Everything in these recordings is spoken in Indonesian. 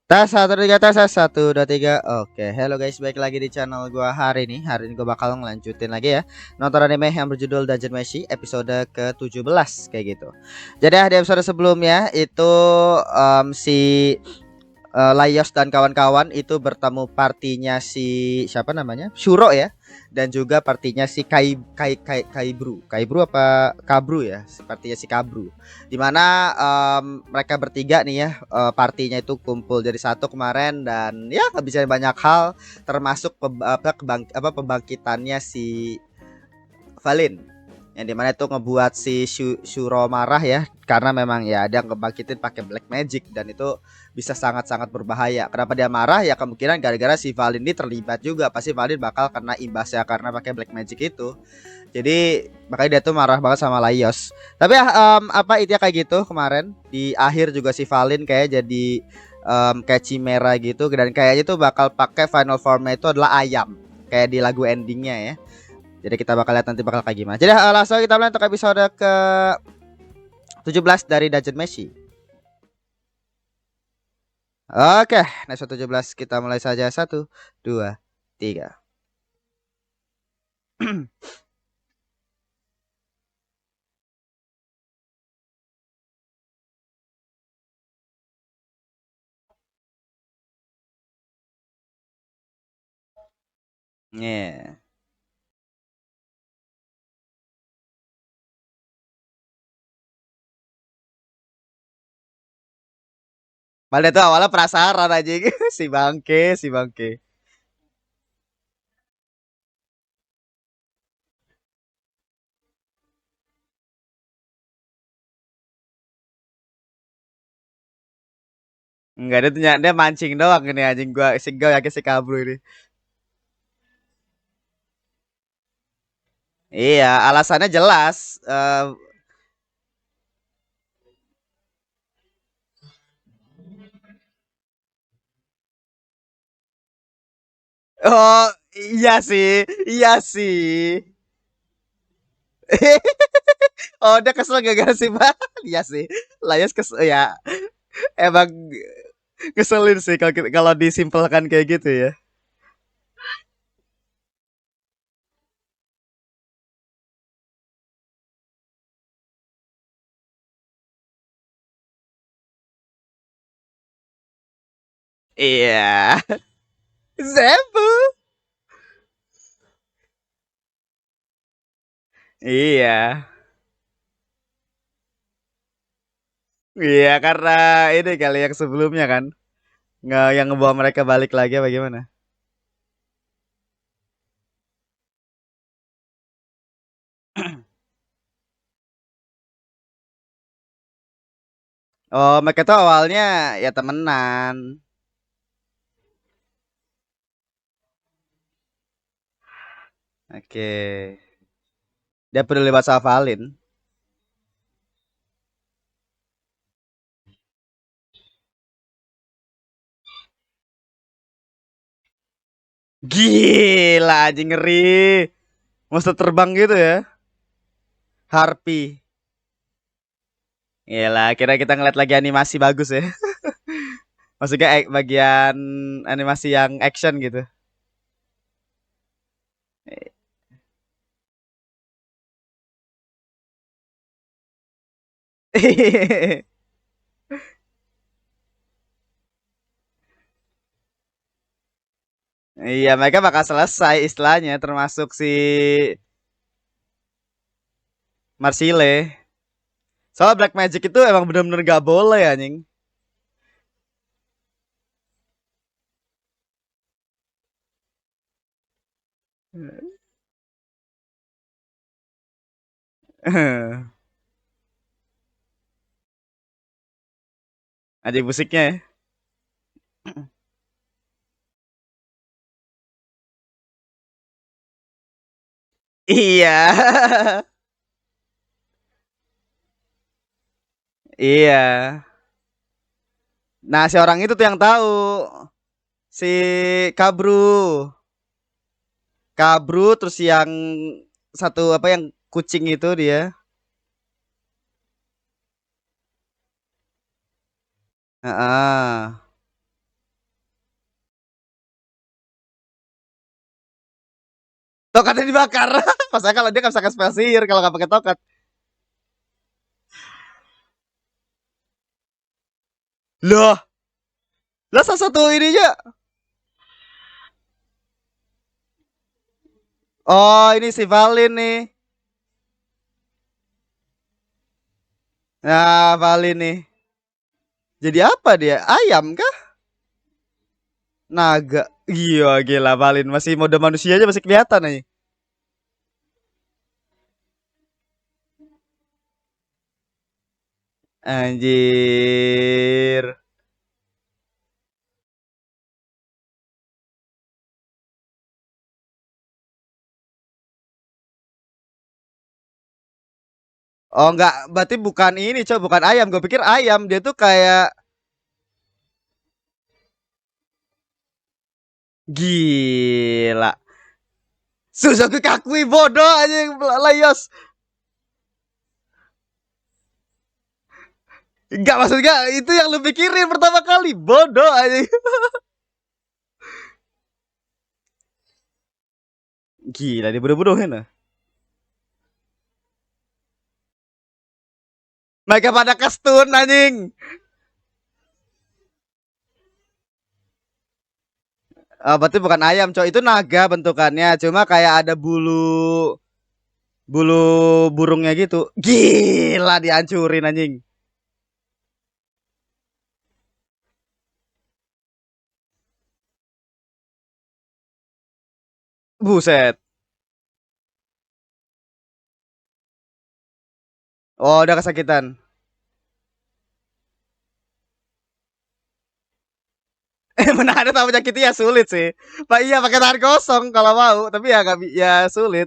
Tes satu tiga tes satu dua tiga. Oke, hello guys, balik lagi di channel gua hari ini. Hari ini gua bakal ngelanjutin lagi ya nonton anime yang berjudul Dungeon Meshi episode ke-17 kayak gitu. Jadi di episode sebelumnya itu si Laios dan kawan-kawan itu bertemu partinya si siapa namanya? Shuro ya. Dan juga partinya si Kaibru. Kaibru apa Kabru ya? Partinya si Kabru. Dimana mereka bertiga nih ya, partinya itu kumpul jadi satu kemarin dan ya bisa banyak hal termasuk pembangkitannya si Valin yang dimana itu ngebuat si Shuro marah ya karena memang ya dia ngebangkitin pakai black magic dan itu bisa sangat-sangat berbahaya. Kenapa dia marah? Ya kemungkinan gara-gara si Valin ini terlibat juga. Pasti Valin bakal kena imbasnya karena pakai black magic itu. Jadi makanya dia tuh marah banget sama Laios. Tapi apa itu kayak gitu kemarin di akhir juga si Valin kayak jadi kayak Chimera gitu dan kayaknya tuh bakal pakai final formnya itu adalah ayam kayak di lagu endingnya ya. Jadi kita bakal lihat nanti bakal kayak gimana. Jadi langsung kita mulai untuk episode ke 17 dari Dungeon Meshi. Oke, episode 17 kita mulai saja. Satu, dua, tiga. Yeah. Malah itu awalnya penasaran aja si bangke, si bangke. Enggak ada ternyata dia mancing doang ini anjing gua yakin si kabru ini. Iya, alasannya jelas. Oh, iya sih. Iya sih. Oh, dia kesel gara-gara si Bang. Iya sih. Layas kesel ya. Emang ngeselin sih kalau disimpelkan kayak gitu ya. Iya. Zebu. Iya. Iya karena ini kali yang sebelumnya kan. Nggak yang ngebawa mereka balik lagi apa gimana? Oh, mereka tuh awalnya ya temenan. Oke. Dia peduli banget sama Valin. Gila anjing ngeri. Monster terbang gitu ya. Harpy. Gila, kira kita ngeliat lagi animasi bagus ya. Maksudnya bagian animasi yang action gitu. Iya, mereka bakal selesai istilahnya termasuk si Marsile. Soal Black Magic itu emang bener-bener gak boleh anjing. Anjing musiknya ya. Iya. Iya. Nah, si orang itu tuh yang tahu. Si Kabru. Kabru terus yang satu apa yang kucing itu dia. Heeh. Tokatnya dibakar. Masa kalau dia nggak bisa spell sihir kalau nggak pakai tokat. Loh, lah salah satu ininya. Oh, ini si Valin nih. Nah, Valin nih. Jadi apa dia? Ayam kah? Naga. Iya, gila Valin masih mode manusia aja masih kelihatan nih. Anjir. Oh enggak, berarti bukan ini, coba bukan ayam. Gue pikir ayam, dia tuh kayak gila. Suzuki Kakui bodoh aja Layos. Enggak maksudnya itu yang lu pikirin pertama kali. Bodoh aja. Gila dia bodoh-bodohin lah. Mereka pada kastun anjing. Berarti bukan ayam, coy. Itu naga bentukannya. Cuma kayak ada bulu bulu burungnya gitu. Gila dihancurin anjing. Buset. Oh, udah kesakitan. Mana ada tahu penyakitnya ya sulit sih. Pak iya pakai tangan kosong kalau mau, tapi ya gak, ya sulit.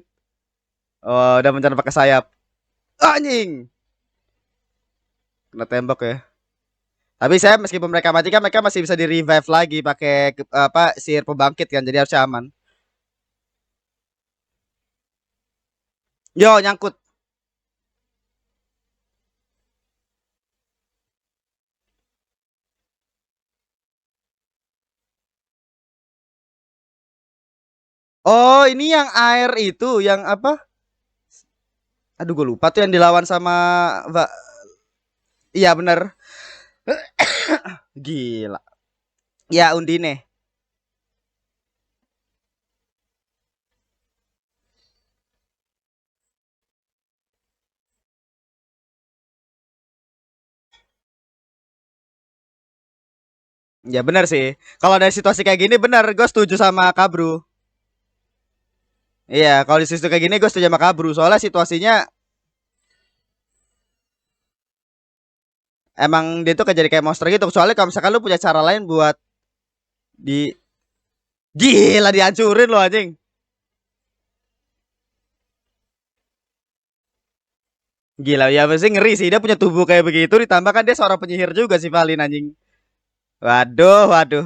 Oh, udah mencari pakai sayap. Anjing. Kena tembok ya. Tapi saya meskipun mereka mati kan mereka masih bisa di revive lagi pakai apa sihir pembangkit kan jadi harus aman. Yo nyangkut. Oh, ini yang air itu yang apa? Aduh gue lupa tuh yang dilawan sama iya bener. Gila. Ya Undine. Ya bener sih. Kalau ada situasi kayak gini bener gue setuju sama Kabru. Iya, kalau di situ kayak gini gue setuju sama Kabru. Soalnya situasinya emang dia tuh kayak jadi kayak monster gitu. Soalnya kalau misalkan lu punya cara lain buat di gila dihancurin lo anjing. Gila ya pasti ngeri sih dia punya tubuh kayak begitu ditambah kan dia seorang penyihir juga sih Valin anjing. Waduh, waduh.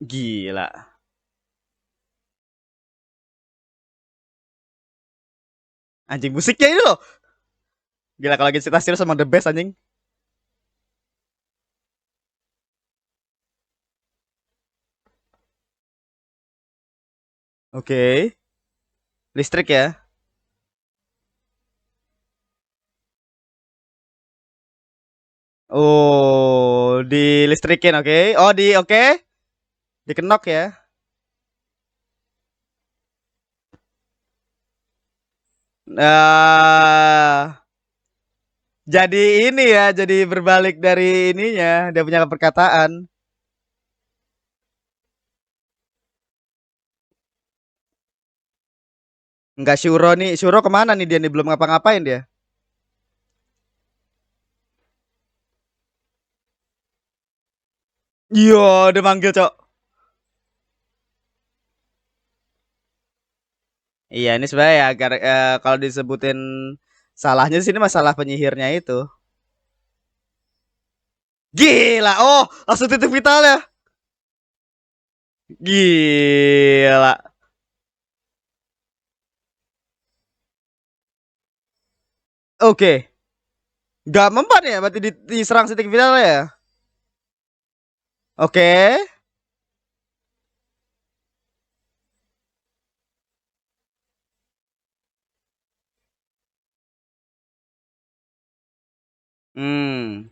Gila. Anjing musiknya ini loh. Gila kalau lagi cerita serius sama the best anjing. Oke. Listrik ya. Oh, di listrikin oke. Oh, di oke. Dikenok ya. Nah, jadi ini ya, jadi berbalik dari ininya, dia punya perkataan. Enggak Shuro nih, Shuro kemana nih dia nih belum ngapa-ngapain dia? Iya, dia manggil cok. Iya, ini sebenarnya ya agar kalau disebutin salahnya di sini masalah penyihirnya itu. Gila, oh langsung titik vitalnya. Gila. Oke, gak mempan ya berarti diserang titik vitalnya ya. Oke. Hmm.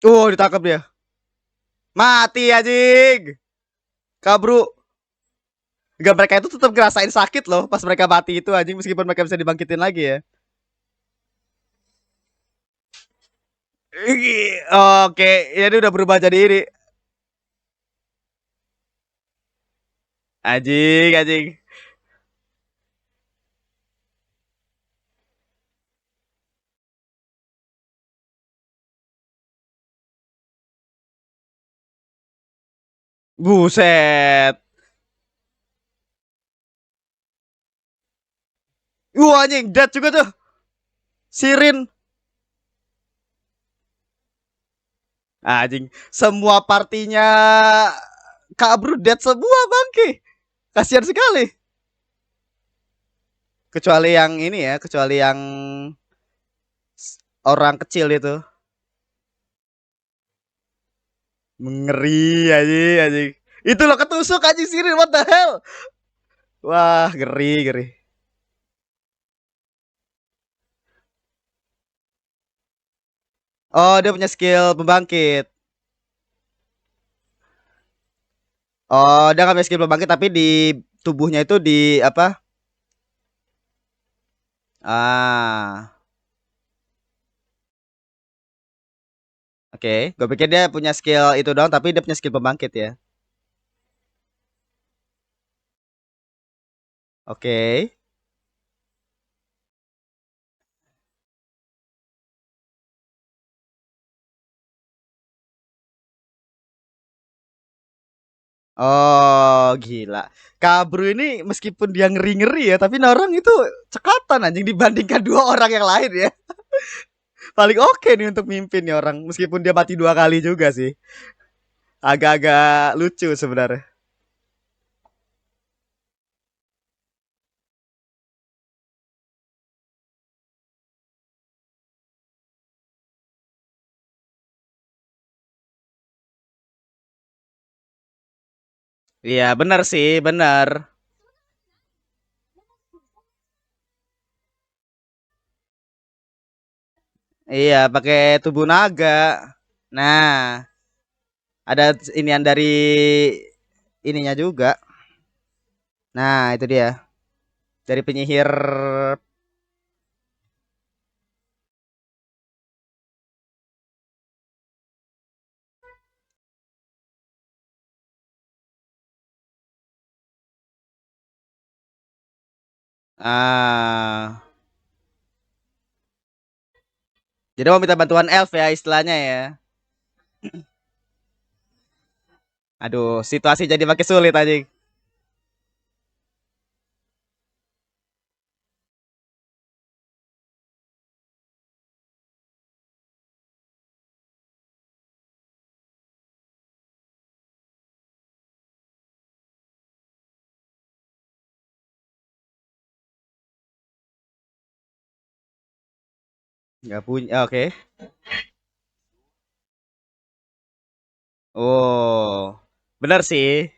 Ditangkap dia. Mati anjing. Kabru. Gak, mereka itu tetap ngerasain sakit loh pas mereka mati itu anjing, meskipun mereka bisa dibangkitin lagi ya. Oke, ya dia udah berubah jadi ini. Anjing, anjing. Buset. Anjing, dead juga tuh. Sirin. Anjing, semua partinya Kak Bro dead semua bangke. Kasihan sekali. Kecuali yang ini ya, kecuali yang orang kecil itu. Mengeri anjing, anjing. Itu loh ketusuk anjing Sirin, what the hell? Wah, ngeri, ngeri. Oh, dia punya skill pembangkit. Oh, dia nggak punya skill pembangkit tapi di tubuhnya itu di apa? Ah, oke. Gue pikir dia punya skill itu doang, tapi dia punya skill pembangkit ya. Oke. Oh, gila. Kabru ini meskipun dia ngeri-ngeri ya, tapi orang itu cekatan anjing dibandingkan dua orang yang lain ya. Paling oke nih untuk mimpin nih orang, meskipun dia mati dua kali juga sih. Agak-agak lucu sebenarnya. Iya, benar sih, benar. Iya, pakai tubuh naga. Nah, ada inian dari ininya juga. Nah, itu dia. Dari penyihir. Ah, jadi mau minta bantuan elf ya istilahnya ya. Aduh, situasi jadi makin sulit anjing. Nggak punya. Oke. Oh, bener sih.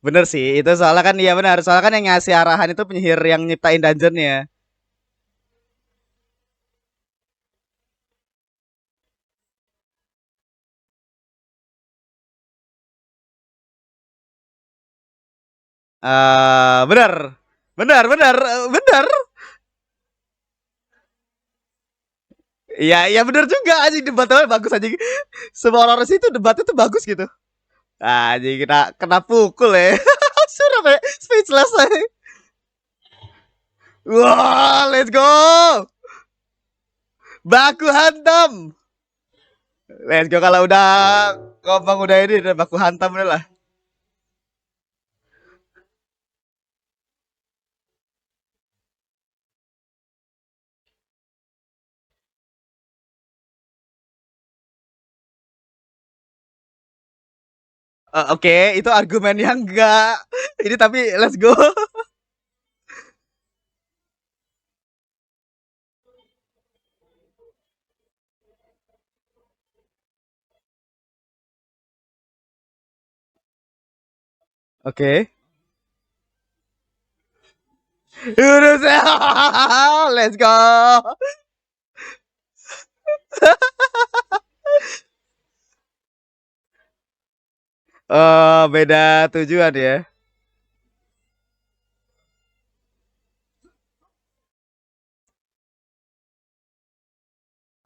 Bener sih. Itu soalnya kan iya benar. Soalnya kan yang ngasih arahan itu penyihir yang nyiptain dungeonnya. Benar. Benar, benar, benar. Iya, iya benar juga anjing, debatnya bagus anjing. Semua orang situ debatnya tuh bagus gitu. Anjing kena pukul ya. Sudah ya, speechless. Wah, let's go. Baku hantam. Let's go, kalau udah ngomong udah ini udah baku hantam udah lah. Oke, itu argumen yang enggak ini, tapi let's go. Oke. Udah let's go. Oh, beda tujuan ya.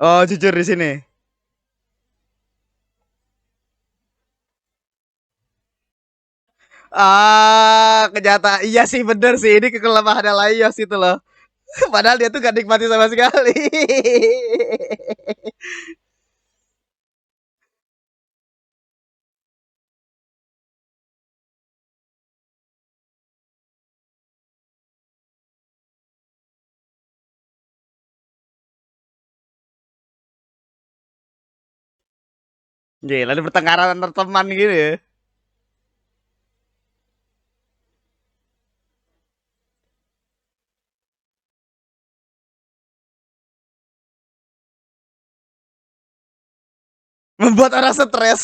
Oh, jujur di sini. Kenyataan. Iya sih bener sih ini kelemahan Laios itu loh. Padahal dia tuh gak nikmati sama sekali. Gila, ada pertengkaran antar teman gitu ya. Membuat orang stres.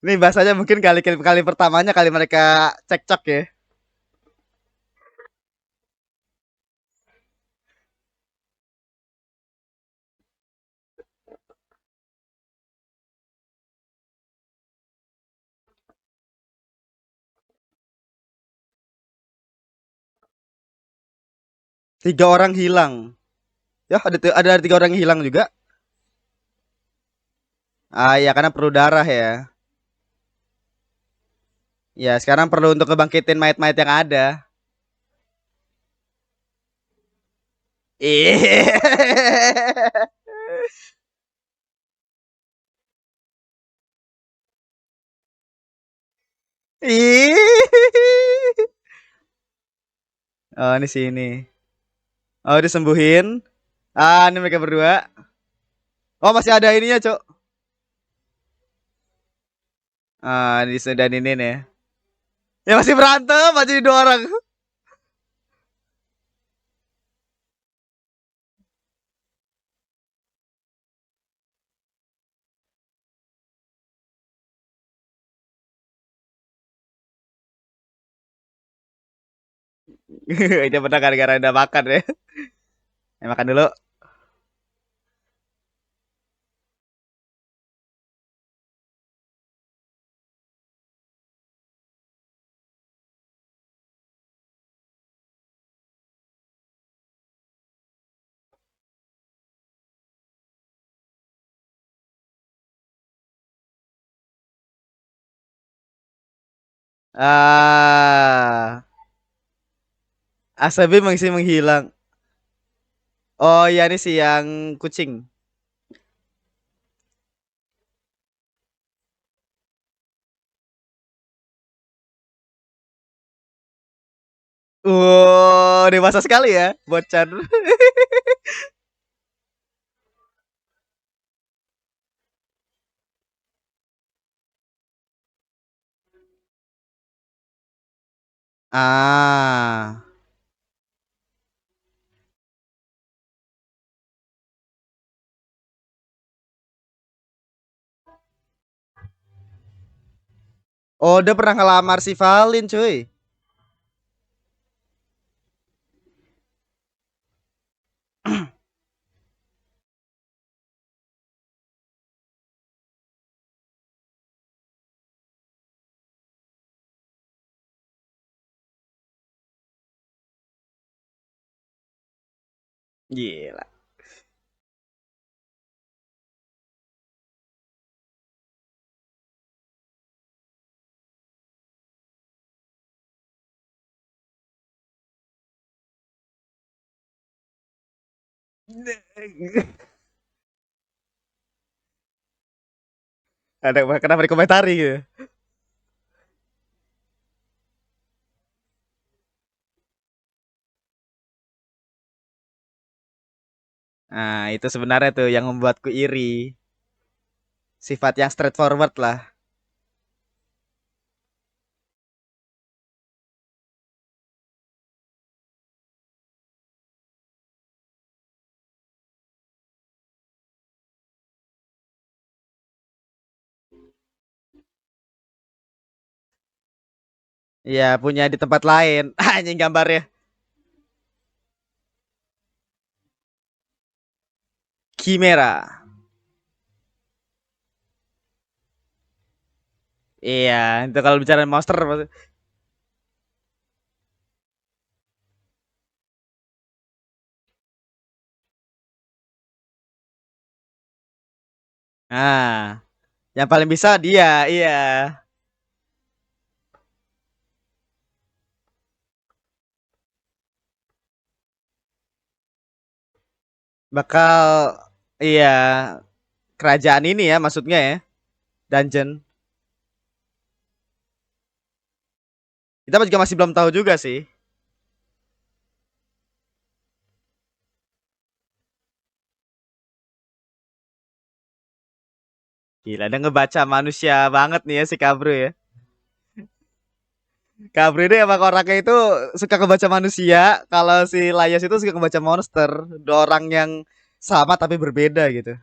Nih bahasanya mungkin kali kali pertamanya kali mereka cekcok ya. 3 orang hilang. Ya ada 3 orang yang hilang juga. Ah ya karena perlu darah ya. Ya sekarang perlu untuk ngebangkitin mayat-mayat yang ada. Iya. Ih. Oh ini sini. Oh disembuhin. Ah ini mereka berdua. Oh masih ada ininya cok. Ah disedanin ya. Ya masih berantem aja di 2 orang. Itu pernah gara-gara udah makan ya. Makan dulu. Ah, Asabi masih menghilang. Oh iya ini sih yang kucing. Dewasa sekali ya, bocah. Ah. Oh, dia pernah ngelamar si Valin, cuy. Gila. Ada kenapa dikomentari gitu. Nah, itu sebenarnya tuh yang membuatku iri. Sifat yang straightforward lah. Iya, punya di tempat lain. Anjing gambarnya. Chimera. Iya, itu kalau bicara monster nah, yang paling bisa dia, iya. Bakal iya, kerajaan ini ya maksudnya ya, dungeon. Kita juga masih belum tahu juga sih. Gila, dia ngebaca manusia banget nih ya si Kabru ya. Kabru ini emang orangnya itu suka ngebaca manusia. Kalau si Layas itu suka ngebaca monster. Dua orang yang sama tapi berbeda gitu.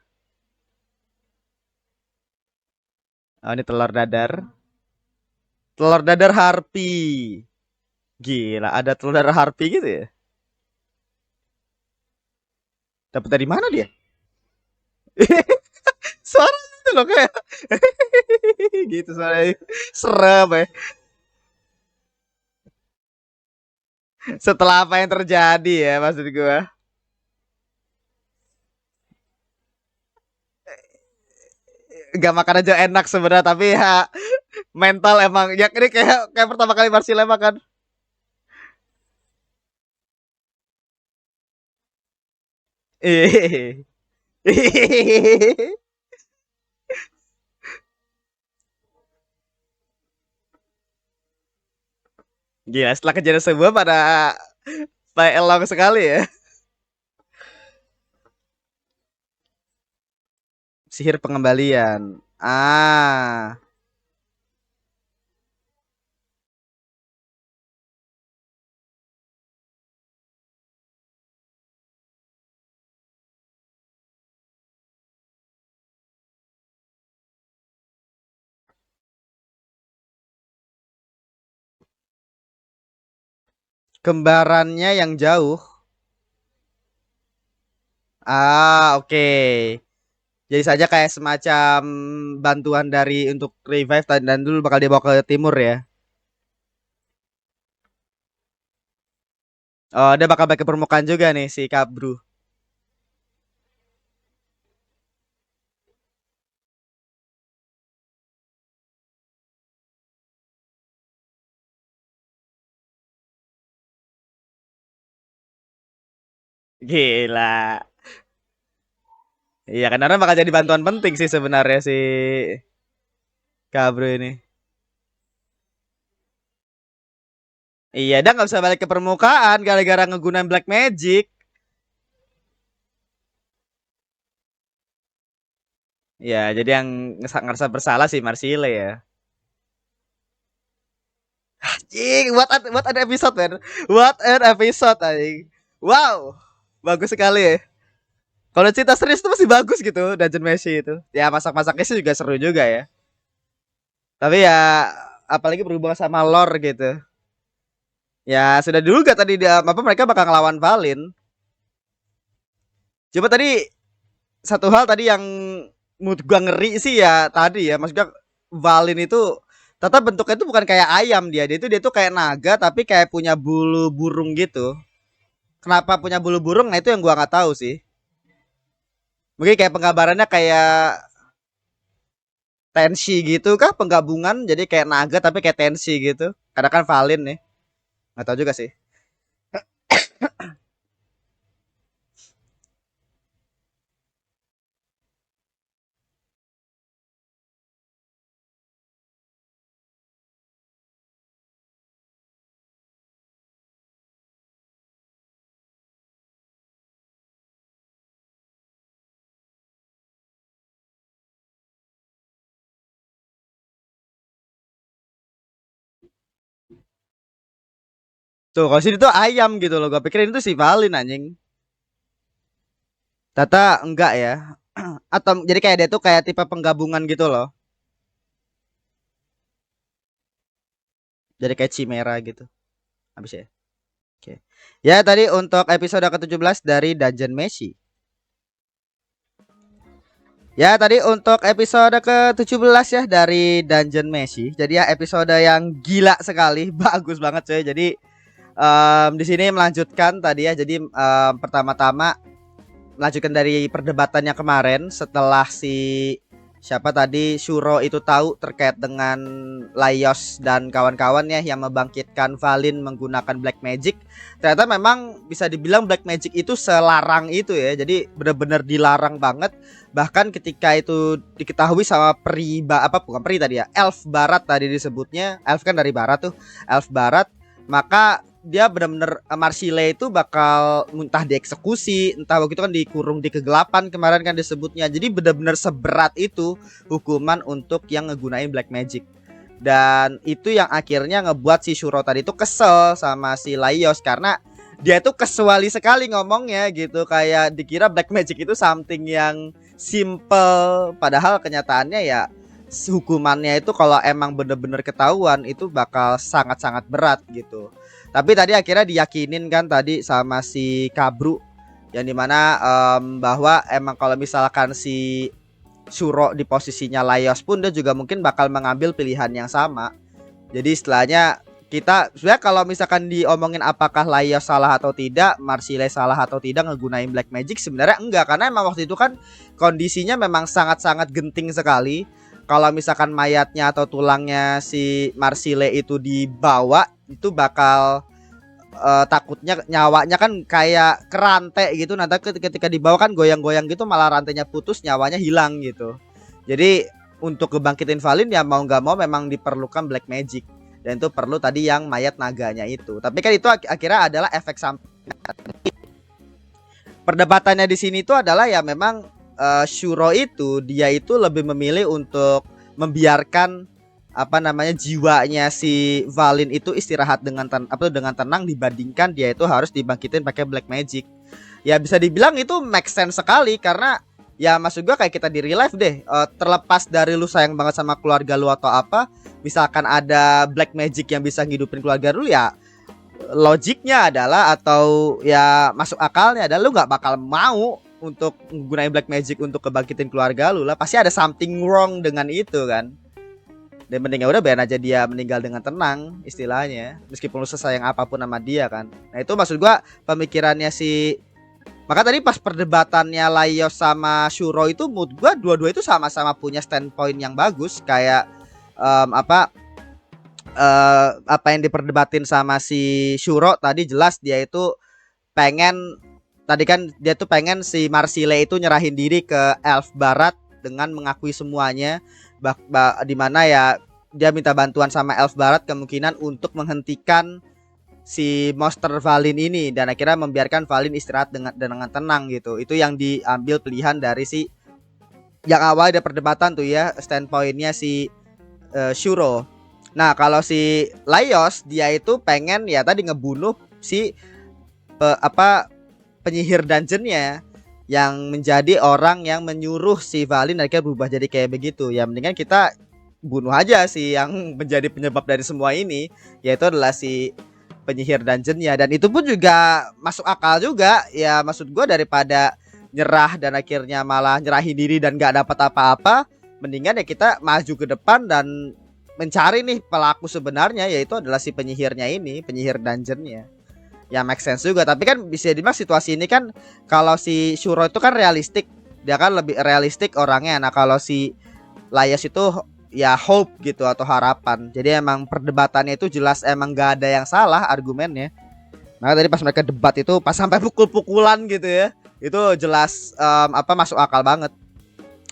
Oh, ini telur dadar. Telur dadar harpi. Gila, ada telur dadar harpi gitu ya. Dapat dari mana dia? Suara itu loh kayak gitu suaranya. Serem ya. Setelah apa yang terjadi ya maksud gua. Gak makan aja enak sebenarnya tapi ya mental emang ya ini kayak kayak pertama kali Marcelo makan. Gila, setelah kejadian sebuah pada play along sekali ya. Sihir pengembalian. Ah, kembarannya yang jauh. Ah, oke. Jadi saja kayak semacam bantuan dari untuk revive dan dulu bakal dibawa ke timur ya. Oh, dia bakal balik ke permukaan juga nih si Kabru. Gila. Iya kan karena bakal jadi bantuan penting sih sebenarnya si Kabru ini. Iya, dia nggak bisa balik ke permukaan gara-gara ngegunain black magic. Ya, jadi yang ngerasa bersalah sih Marsile ya. Anjing, what an episode, man. What an episode, anjing. Wow. Bagus sekali ya. Kalau cerita serius itu masih bagus gitu, Dungeon Meshi itu. Ya masak-masaknya sih juga seru juga ya. Tapi ya apalagi berhubungan sama lore gitu. Ya sudah dulu gak tadi dia apa mereka bakal ngelawan Valin. Coba tadi satu hal tadi yang menurut gua ngeri sih ya tadi ya. Maksudnya Valin itu tetap bentuknya itu bukan kayak ayam dia tuh kayak naga tapi kayak punya bulu burung gitu. Kenapa punya bulu burung? Nah itu yang gua nggak tahu sih. Mungkin kayak penggambarannya kayak tensi gitu kah penggabungan jadi kayak naga tapi kayak tensi gitu. Karena kan Valin nih. Nggak tahu juga sih. Tuh kalau sini tuh ayam gitu loh. Gue pikirin itu si Valin anjing. Tata enggak ya. Atau jadi kayak dia tuh kayak tipe penggabungan gitu loh. Jadi kayak Chimera gitu. Habis ya. Oke. Ya tadi untuk episode ke-17 dari Dungeon Meshi. Ya tadi untuk episode ke-17 ya dari Dungeon Meshi. Jadi ya episode yang gila sekali, bagus banget coy. Jadi di sini melanjutkan tadi ya. Jadi pertama-tama melanjutkan dari perdebatannya kemarin setelah si siapa tadi Shuro itu tahu terkait dengan Laios dan kawan-kawannya yang membangkitkan Valin menggunakan Black Magic. Ternyata memang bisa dibilang Black Magic itu selarang itu ya. Jadi benar-benar dilarang banget. Bahkan ketika itu diketahui sama bukan peri tadi ya, elf barat tadi disebutnya. Elf kan dari barat tuh, elf barat. Maka dia benar-benar Marsile itu bakal entah dieksekusi, entah begitu kan dikurung di kegelapan kemarin kan disebutnya. Jadi benar-benar seberat itu hukuman untuk yang ngegunain Black Magic. Dan itu yang akhirnya ngebuat si Shuro tadi itu kesel sama si Laios karena dia tuh kesuali sekali ngomongnya gitu, kayak dikira Black Magic itu something yang simple, padahal kenyataannya ya hukumannya itu kalau emang bener-bener ketahuan itu bakal sangat-sangat berat gitu. Tapi tadi akhirnya diyakinin kan tadi sama si Kabru yang dimana bahwa emang kalau misalkan si Shuro di posisinya Laios pun dia juga mungkin bakal mengambil pilihan yang sama. Jadi istilahnya kita sebenarnya kalau misalkan diomongin apakah Laios salah atau tidak, Marsile salah atau tidak ngegunain Black Magic, sebenarnya enggak, karena emang waktu itu kan kondisinya memang sangat-sangat genting sekali. Kalau misalkan mayatnya atau tulangnya si Marsile itu dibawa, itu bakal takutnya nyawanya kan kayak kerantai gitu. Nanti ketika dibawa kan goyang-goyang gitu, malah rantainya putus, nyawanya hilang gitu. Jadi untuk ngebangkitin Valin ya mau nggak mau memang diperlukan Black Magic. Dan itu perlu tadi yang mayat naganya itu. Tapi kan itu akhirnya adalah efek samping. Perdebatannya di sini itu adalah ya memang Shuro itu dia itu lebih memilih untuk membiarkan apa namanya jiwanya si Valin itu istirahat dengan tenang dibandingkan dia itu harus dibangkitin pakai Black Magic. Ya bisa dibilang itu make sense sekali karena ya maksud gua kayak kita di real life deh, terlepas dari lu sayang banget sama keluarga lu atau apa, misalkan ada Black Magic yang bisa ngidupin keluarga lu, ya logiknya adalah atau ya masuk akalnya adalah lu nggak bakal mau untuk menggunakan Black Magic untuk kebangkitin keluarga lu lah. Pasti ada something wrong dengan itu kan. Dan mending ya udah biar aja dia meninggal dengan tenang istilahnya, meskipun lu sesayang apapun sama dia kan. Nah itu maksud gua pemikirannya si. Maka tadi pas perdebatannya Laios sama Shuro itu mood gua dua-dua itu sama-sama punya standpoint yang bagus. Kayak apa yang diperdebatin sama si Shuro tadi jelas dia itu pengen, tadi kan dia tuh pengen si Marsile itu nyerahin diri ke elf barat dengan mengakui semuanya. Dimana ya dia minta bantuan sama elf barat kemungkinan untuk menghentikan si monster Valin ini dan akhirnya membiarkan Valin istirahat dengan tenang gitu. Itu yang diambil pilihan dari si yang awal ada perdebatan tuh ya, standpointnya si Shuro. Nah kalau si Laios dia itu pengen ya tadi ngebunuh si penyihir dungeonnya yang menjadi orang yang menyuruh si Valin akhirnya berubah jadi kayak begitu. Ya mendingan kita bunuh aja sih yang menjadi penyebab dari semua ini, yaitu adalah si penyihir dungeonnya. Dan itu pun juga masuk akal juga. Ya maksud gue daripada nyerah dan akhirnya malah nyerahin diri dan gak dapat apa-apa, mendingan ya kita maju ke depan dan mencari nih pelaku sebenarnya, yaitu adalah si penyihirnya ini, penyihir dungeonnya. Ya make sense juga. Tapi kan bisa dibilang situasi ini kan kalau si Shuro itu kan realistik, dia kan lebih realistik orangnya. Nah kalau si Laios itu ya hope gitu atau harapan. Jadi emang perdebatannya itu jelas emang gak ada yang salah argumennya. Maka tadi pas mereka debat itu pas sampai pukul-pukulan gitu ya, itu jelas masuk akal banget.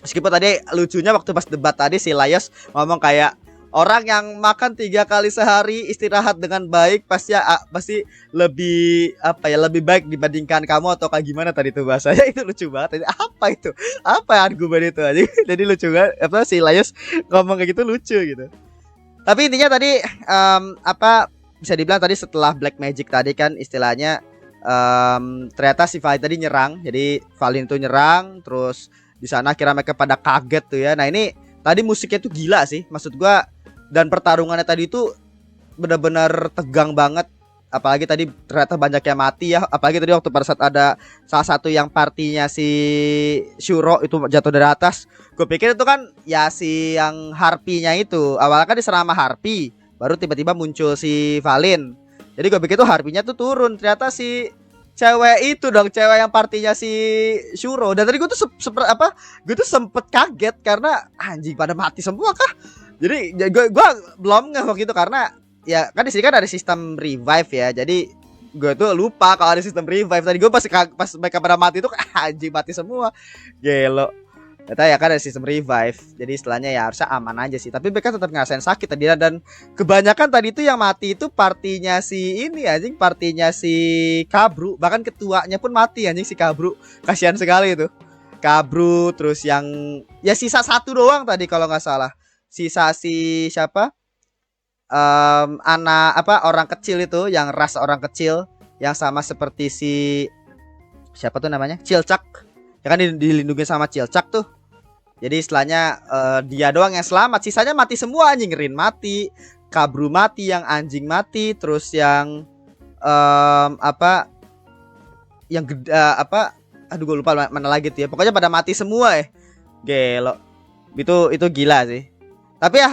Meskipun tadi lucunya waktu pas debat tadi si Laios ngomong kayak orang yang makan 3 kali sehari istirahat dengan baik pasti lebih lebih baik dibandingkan kamu atau kayak gimana tadi tuh bahasanya. Itu lucu banget. Apa argumen itu aja. Jadi lucu banget si Laios ngomong kayak gitu, lucu gitu. Tapi intinya tadi bisa dibilang tadi setelah Black Magic tadi kan istilahnya ternyata si Valin tadi nyerang. Jadi Valin itu nyerang terus di sana kira mereka pada kaget tuh ya. Nah ini tadi musiknya tuh gila sih maksud gua. Dan pertarungannya tadi itu benar-benar tegang banget. Apalagi tadi ternyata banyak yang mati ya. Apalagi tadi waktu pada saat ada salah satu yang partinya si Shuro itu jatuh dari atas. Gue pikir itu kan ya si yang Harpinya itu. Awalnya kan diserang sama Harpi, baru tiba-tiba muncul si Valin. Jadi gue pikir tuh Harpinya tuh turun. Ternyata si cewek itu dong, cewek yang partinya si Shuro. Dan tadi gue tuh gue tuh sempet kaget karena anjing pada mati semua kah? Jadi gue belum nggak waktu itu karena ya kan di sini kan ada sistem revive ya. Jadi gue tuh lupa kalau ada sistem revive. Tadi gue pas mereka pada mati tuh anjing mati semua. Gelo. Ternyata ya kan ada sistem revive. Jadi istilahnya ya harusnya aman aja sih. Tapi mereka tetap ngerasain sakit tadi. Dan kebanyakan tadi itu yang mati itu partinya si ini anjing, partinya si Kabru. Bahkan ketuanya pun mati anjing si Kabru. Kasihan sekali itu. Kabru terus yang ya sisa satu doang tadi kalau nggak salah. Sisa si siapa? Anak apa orang kecil itu yang ras orang kecil yang sama seperti si siapa tuh namanya Cilcak ya kan dilindungi sama Cilcak tuh. Jadi istilahnya dia doang yang selamat, sisanya mati semua anjing. Rin mati, Kabru mati, yang anjing mati, terus yang apa yang apa aduh gue lupa mana lagi tuh ya, pokoknya pada mati semua ya. Gelo itu gila sih. Tapi ya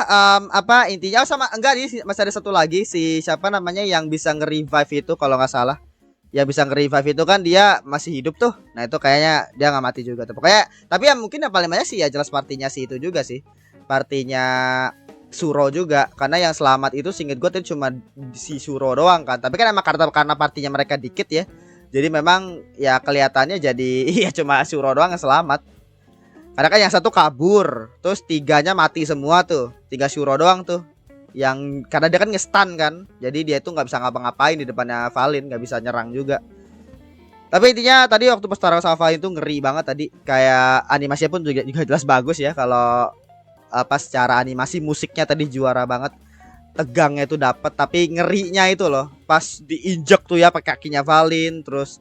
apa intinya sama enggak nih masih ada satu lagi si siapa namanya yang bisa nge-revive itu kalau nggak salah. Yang bisa nge-revive itu kan dia masih hidup tuh. Nah itu kayaknya dia nggak mati juga tuh. Pokoknya tapi ya mungkin yang paling banyak sih ya jelas partinya si itu juga sih. Partinya Shuro juga. Karena yang selamat itu seinget gue tuh cuma si Shuro doang kan. Tapi kan emang karena partinya mereka dikit ya. Jadi memang ya kelihatannya jadi ya cuma Shuro doang yang selamat. Karena kan yang satu kabur, terus tiganya mati semua tuh, 3 Shuro doang tuh. Yang karena dia kan nge-stun kan, jadi dia tuh nggak bisa ngapa-ngapain di depannya Valin, nggak bisa nyerang juga. Tapi intinya tadi waktu pas taruh sama Valin tuh ngeri banget tadi, kayak animasinya pun juga jelas bagus ya. Kalau apa secara animasi musiknya tadi juara banget, tegangnya itu dapat, tapi ngerinya itu loh, pas diinjek tuh ya pakai kakinya Valin, terus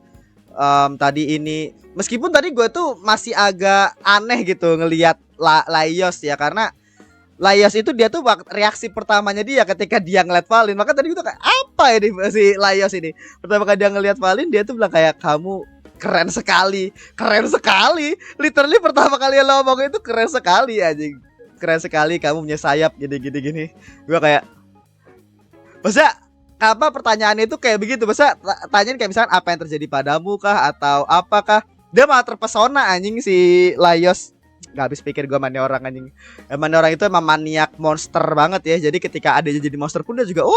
tadi ini meskipun tadi gue tuh masih agak aneh gitu ngelihat Laios ya karena Laios itu dia tuh reaksi pertamanya dia ketika dia ngeliat Valin. Maka tadi gue tuh kayak apa ini si Laios ini pertama kali dia ngeliat Valin dia tuh bilang kayak kamu keren sekali literally pertama kali lo ngomong itu keren sekali anjing, keren sekali kamu punya sayap gini gue kayak masa apa pertanyaan itu kayak begitu, masa tanyain kayak misalkan apa yang terjadi padamu kah atau apakah, dia malah terpesona anjing si Laios. Gak habis pikir gue mania orang anjing. Mania orang itu emang maniak monster banget ya. Jadi ketika adanya jadi monster pun dia juga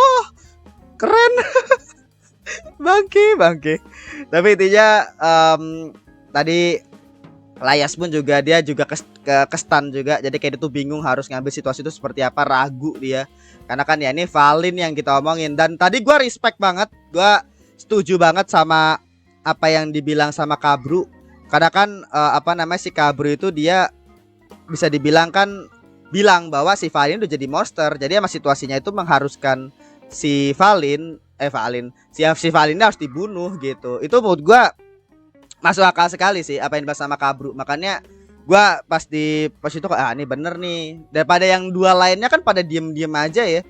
keren. bangke. Tapi intinya tadi Laios pun juga dia juga kestan juga. Jadi kayak dia tuh bingung harus ngambil situasi itu seperti apa, ragu dia. Karena kan ya ini Valin yang kita omongin. Dan tadi gue respect banget, gue setuju banget sama apa yang dibilang sama Kabru. Karena kan apa namanya si Kabru itu dia bisa dibilang kan bilang bahwa si Valin udah jadi monster. Jadi emang situasinya itu mengharuskan si Valin si Valin harus dibunuh gitu. Itu menurut gue masuk akal sekali sih apa yang dibahas sama Kabru. Makanya gua pas itu ini bener nih. Daripada yang dua lainnya kan pada diem aja ya.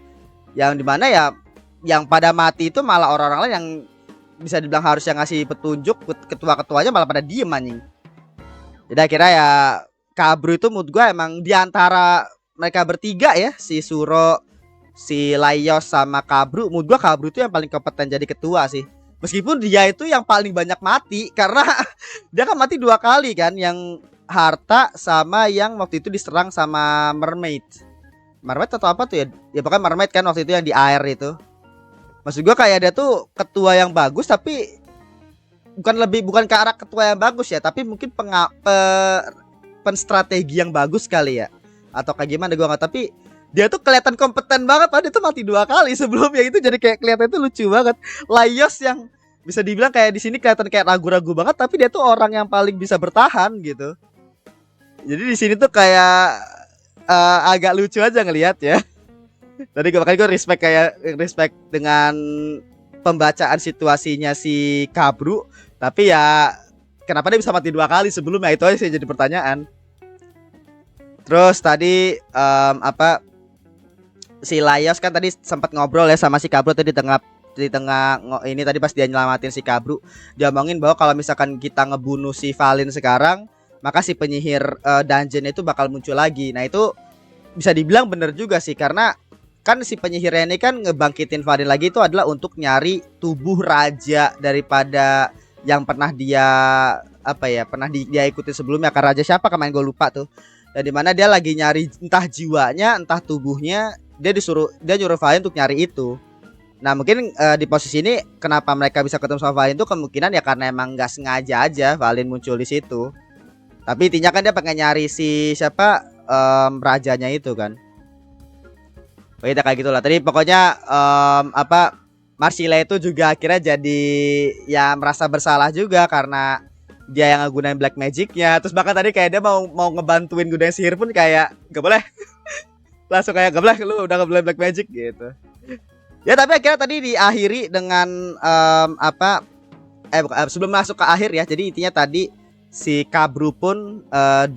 Yang dimana ya yang pada mati itu malah orang-orang lain yang bisa dibilang harusnya ngasih petunjuk, ketua-ketuanya malah pada diem anjing. Jadi akhirnya ya Kabru itu menurut gua emang diantara mereka bertiga ya, si Shuro, si Laios sama Kabru, menurut gua Kabru itu yang paling kompeten jadi ketua sih. Meskipun dia itu yang paling banyak mati karena dia kan mati 2 kali kan, yang harta sama yang waktu itu diserang sama mermaid atau apa tuh ya? Ya pokoknya mermaid kan waktu itu yang di air itu. Maksud gua kayak dia tuh ketua yang bagus tapi bukan ke arah ketua yang bagus ya, tapi mungkin penstrategi yang bagus kali ya. Atau kayak gimana gua nggak, tapi dia tuh kelihatan kompeten banget. Padahal dia tuh mati 2 kali sebelumnya, itu jadi kayak kelihatan itu lucu banget. Laios yang bisa dibilang kayak di sini kelihatan kayak ragu-ragu banget, tapi dia tuh orang yang paling bisa bertahan gitu. Jadi di sini tuh kayak agak lucu aja ngelihat ya. Tadi gue respect dengan pembacaan situasinya si Kabru. Tapi ya kenapa dia bisa mati 2 kali sebelumnya, itu aja sih jadi pertanyaan. Terus tadi apa si Laios kan tadi sempat ngobrol ya sama si Kabru tadi di tengah ini tadi pas dia nyelamatin si Kabru, dia omongin bahwa kalau misalkan kita ngebunuh si Valin sekarang, maka si penyihir dungeon itu bakal muncul lagi. Nah itu bisa dibilang bener juga sih, karena kan si penyihirnya ini kan ngebangkitin Valin lagi itu adalah untuk nyari tubuh raja daripada yang pernah dia pernah dia ikuti sebelumnya. Kan raja siapa kemarin gue lupa tuh. Dan dimana dia lagi nyari entah jiwanya entah tubuhnya, dia nyuruh Valin untuk nyari itu. Nah mungkin di posisi ini kenapa mereka bisa ketemu sama Valin itu kemungkinan ya karena emang nggak sengaja aja Valin muncul di situ. Tapi intinya kan dia pengen nyari si siapa rajanya itu kan. Begitu kayak gitulah. Tadi pokoknya Marsila itu juga akhirnya jadi ya merasa bersalah juga karena dia yang ngegunain black magicnya. Terus bahkan tadi kayak dia mau ngebantuin gunain sihir pun kayak gak boleh. Langsung kayak gak boleh, lu udah gak boleh black magic gitu. Ya tapi akhirnya tadi diakhiri dengan sebelum masuk ke akhir ya. Jadi intinya tadi si Kabru pun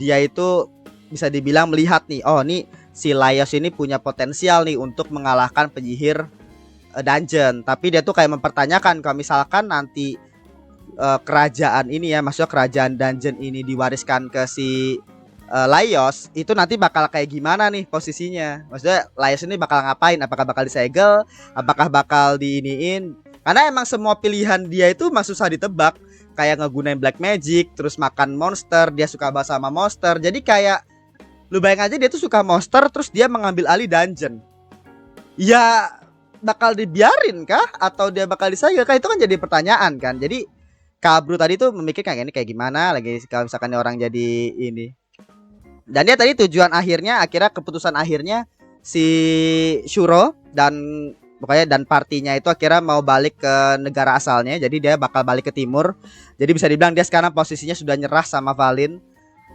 dia itu bisa dibilang melihat nih, oh nih si Laios ini punya potensial nih untuk mengalahkan penyihir dungeon. Tapi dia tuh kayak mempertanyakan kalau misalkan nanti kerajaan ini ya, maksudnya kerajaan dungeon ini diwariskan ke si Laios, itu nanti bakal kayak gimana nih posisinya. Maksudnya Laios ini bakal ngapain? Apakah bakal disegel? Apakah bakal diiniin? Karena emang semua pilihan dia itu emang susah ditebak. Kayak ngegunain black magic, terus makan monster, dia suka bahas sama monster. Jadi kayak lu bayang aja dia tuh suka monster, terus dia mengambil alih dungeon. Ya bakal dibiarin kah? Atau dia bakal disegel kah? Itu kan jadi pertanyaan kan. Jadi Kabru tadi tuh memikirkan kayak ini kayak gimana lagi kalau misalkan orang jadi ini. Dan dia tadi tujuan akhirnya, akhirnya keputusan akhirnya si Shuro dan pokoknya dan partinya itu akhirnya mau balik ke negara asalnya. Jadi dia bakal balik ke timur. Jadi bisa dibilang dia sekarang posisinya sudah nyerah sama Valin.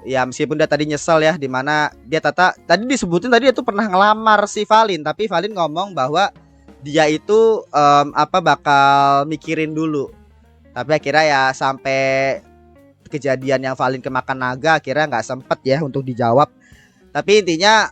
Ya meskipun dia tadi nyesel ya, dimana dia tadi disebutin tadi dia tuh pernah ngelamar si Valin, tapi Valin ngomong bahwa dia itu bakal mikirin dulu. Tapi akhirnya ya sampai kejadian yang Valin kemakan naga akhirnya nggak sempet ya untuk dijawab. Tapi intinya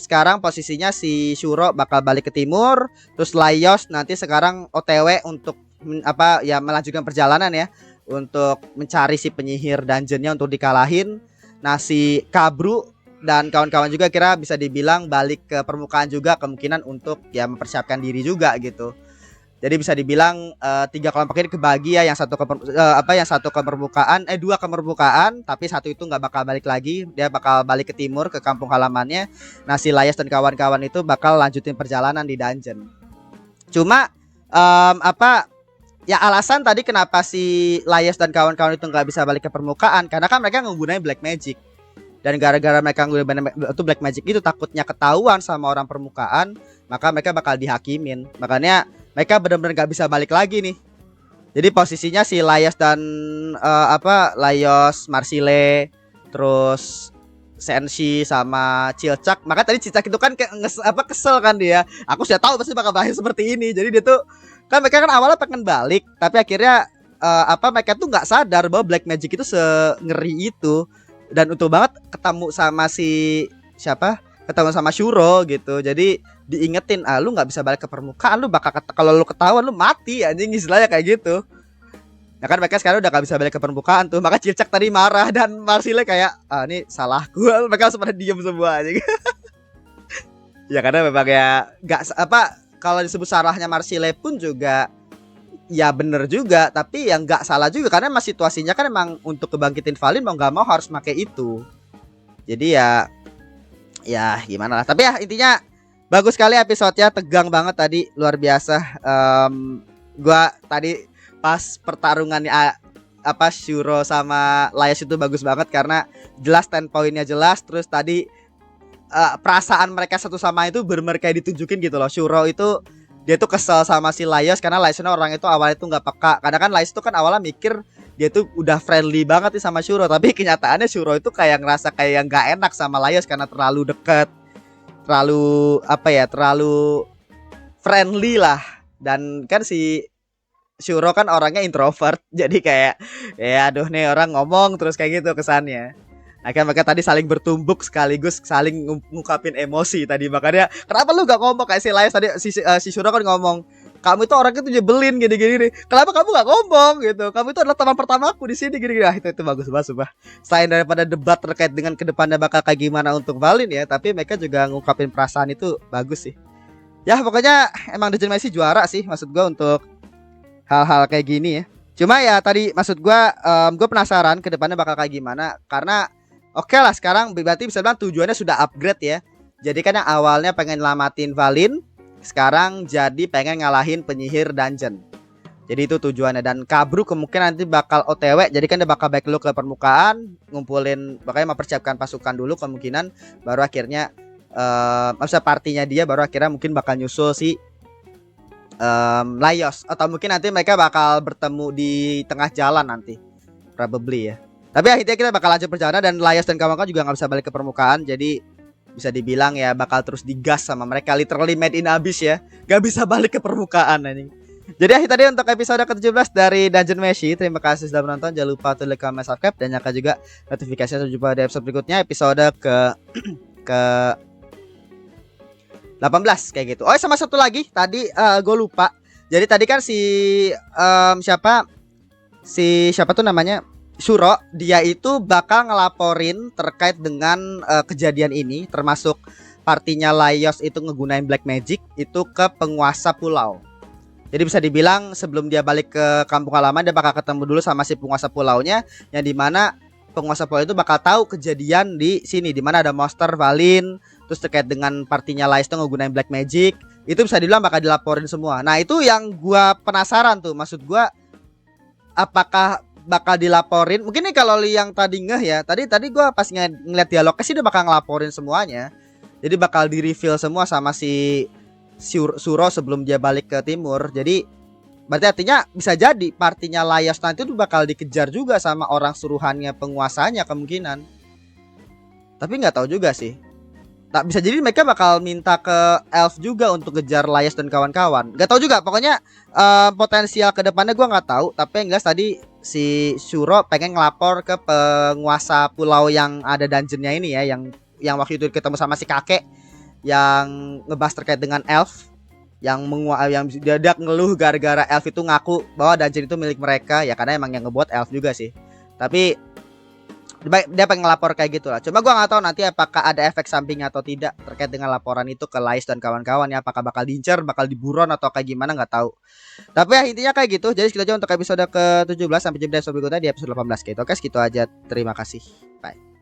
sekarang posisinya si Shuro bakal balik ke timur, terus Laios nanti sekarang OTW untuk melanjutkan perjalanan ya untuk mencari si penyihir dungeonnya untuk dikalahin. Nah si Kabru dan kawan-kawan juga kira bisa dibilang balik ke permukaan juga, kemungkinan untuk ya mempersiapkan diri juga gitu. Jadi bisa dibilang 3 kelompok ini kebagi ya, yang satu ke permukaan, 2 ke permukaan, tapi satu itu nggak bakal balik lagi, dia bakal balik ke timur ke kampung halamannya. Nah si Laios dan kawan-kawan itu bakal lanjutin perjalanan di dungeon. Cuma ya alasan tadi kenapa si Laios dan kawan-kawan itu nggak bisa balik ke permukaan karena kan mereka menggunakan black magic. Dan gara-gara mereka menggunakan itu black magic itu takutnya ketahuan sama orang permukaan, maka mereka bakal dihakimin. Makanya mereka benar-benar gak bisa balik lagi nih. Jadi posisinya si Laios dan Laios, Marsile, terus Senshi sama Cilcak. Maka tadi Cilcak itu kan kesel kan dia. Aku sudah tahu pasti bakal berakhir seperti ini. Jadi dia tuh kan mereka kan awalnya pengen balik, tapi akhirnya mereka tuh nggak sadar bahwa black magic itu sengeri itu. Dan untung banget ketemu sama ketemu sama Shuro gitu. Jadi diingetin, lu nggak bisa balik ke permukaan, lu bakal kalau lu ketahuan lu mati anjing, istilahnya kayak gitu. Nah kan mereka sekarang udah gak bisa balik ke permukaan tuh. Maka Cilcak tadi marah dan Marsile kayak ini salahku. Mereka langsung pada diem semua anjing. Ya karena memang ya kalau disebut salahnya Marsile pun juga ya bener juga, tapi yang nggak salah juga karena emang situasinya kan emang untuk kebangkitin Valin mau nggak mau harus pakai itu. Jadi ya gimana lah. Tapi ya intinya bagus sekali episodenya, tegang banget tadi, luar biasa. Gua tadi pas pertarungannya Shuro sama Laios itu bagus banget karena jelas 10 poinnya jelas. Terus tadi perasaan mereka satu sama itu bener-bener kayak ditunjukin gitu loh. Shuro itu dia tuh kesel sama si Laios karena Laiosnya orang itu awalnya tuh nggak peka. Karena kan Laios itu kan awalnya mikir dia tuh udah friendly banget nih sama Shuro, tapi kenyataannya Shuro itu kayak ngerasa kayak yang nggak enak sama Laios karena terlalu deket, terlalu friendly lah. Dan kan si Shuro kan orangnya introvert, jadi kayak ya aduh nih orang ngomong terus kayak gitu kesannya. Akhirnya mereka tadi saling bertumbuk sekaligus saling ngungkapin emosi tadi. Makanya kenapa lu gak ngomong kayak si Layas tadi si Shura kan ngomong, kamu itu orangnya tuh nyebelin gini-gini nih. Kenapa kamu gak ngomong gitu? Kamu itu adalah teman pertamaku di sini gini-gini. Ah, itu bagus banget sumpah. Selain daripada debat terkait dengan kedepannya bakal kayak gimana untuk Valin ya, tapi mereka juga ngungkapin perasaan itu bagus sih. Ya pokoknya emang Dejan Messi juara sih maksud gua untuk hal-hal kayak gini ya. Cuma ya tadi maksud gua gue penasaran kedepannya bakal kayak gimana karena oke lah sekarang berarti bisa bilang tujuannya sudah upgrade ya. Jadi kan yang awalnya pengen lamatin Valin, sekarang jadi pengen ngalahin penyihir dungeon. Jadi itu tujuannya. Dan Kabru kemungkinan nanti bakal OTW. Jadi kan dia bakal back dulu ke permukaan, ngumpulin, makanya mempersiapkan pasukan dulu kemungkinan. Baru akhirnya masa partinya dia baru akhirnya mungkin bakal nyusul si Laios. Atau mungkin nanti mereka bakal bertemu di tengah jalan nanti, probably ya. Tapi akhirnya kita bakal lanjut perjalanan dan Laios dan kawan-kawan juga nggak bisa balik ke permukaan. Jadi bisa dibilang ya bakal terus digas sama mereka, literally made in abyss ya. Gak bisa balik ke permukaan anjing. Jadi akhir tadi untuk episode ke-17 dari Dungeon Meshi. Terima kasih sudah menonton. Jangan lupa untuk like, comment, subscribe dan nyalakan juga notifikasinya. Sampai jumpa di episode berikutnya, episode ke 18 kayak gitu. Oh sama satu lagi tadi gue lupa. Jadi tadi kan siapa tuh namanya Shuro, dia itu bakal ngelaporin terkait dengan kejadian ini, termasuk partinya Laios itu ngegunain black magic itu ke penguasa pulau. Jadi bisa dibilang sebelum dia balik ke kampung halaman dia bakal ketemu dulu sama si penguasa pulaunya, yang dimana penguasa pulau itu bakal tahu kejadian di sini, dimana ada monster Valin, terus terkait dengan partinya Laios itu ngegunain black magic, itu bisa dibilang bakal dilaporin semua. Nah itu yang gua penasaran tuh, maksud gua apakah bakal dilaporin? Mungkin nih kalau yang tadi ngeh ya, tadi gua pas ngeliat dialognya sih dia bakal ngelaporin semuanya. Jadi bakal di reveal semua sama si Shuro sebelum dia balik ke timur. Jadi berarti artinya bisa jadi partinya Laios nanti tuh bakal dikejar juga sama orang suruhannya penguasanya kemungkinan. Tapi nggak tahu juga sih. Tak bisa jadi mereka bakal minta ke Elf juga untuk kejar Laios dan kawan-kawan. Gak tahu juga. Pokoknya potensial kedepannya gue nggak tahu. Tapi yang jelas tadi si Shuro pengen ngelapor ke penguasa pulau yang ada dungeonnya ini ya, yang waktu itu ketemu sama si kakek yang ngebahas terkait dengan Elf, yang dia ngeluh gara-gara Elf itu ngaku bahwa dungeon itu milik mereka ya, karena emang yang ngebuat Elf juga sih. Tapi dia pengen lapor kayak gitu lah. Cuma gua nggak tahu nanti apakah ada efek samping atau tidak terkait dengan laporan itu ke Laios dan kawan-kawan ya, apakah bakal diincar, bakal diburon atau kayak gimana nggak tahu. Tapi ya intinya kayak gitu. Jadi segitu aja untuk episode ke-17, sampai jumpa di episode berikutnya di episode 18 gitu. Oke, segitu aja. Terima kasih. Bye.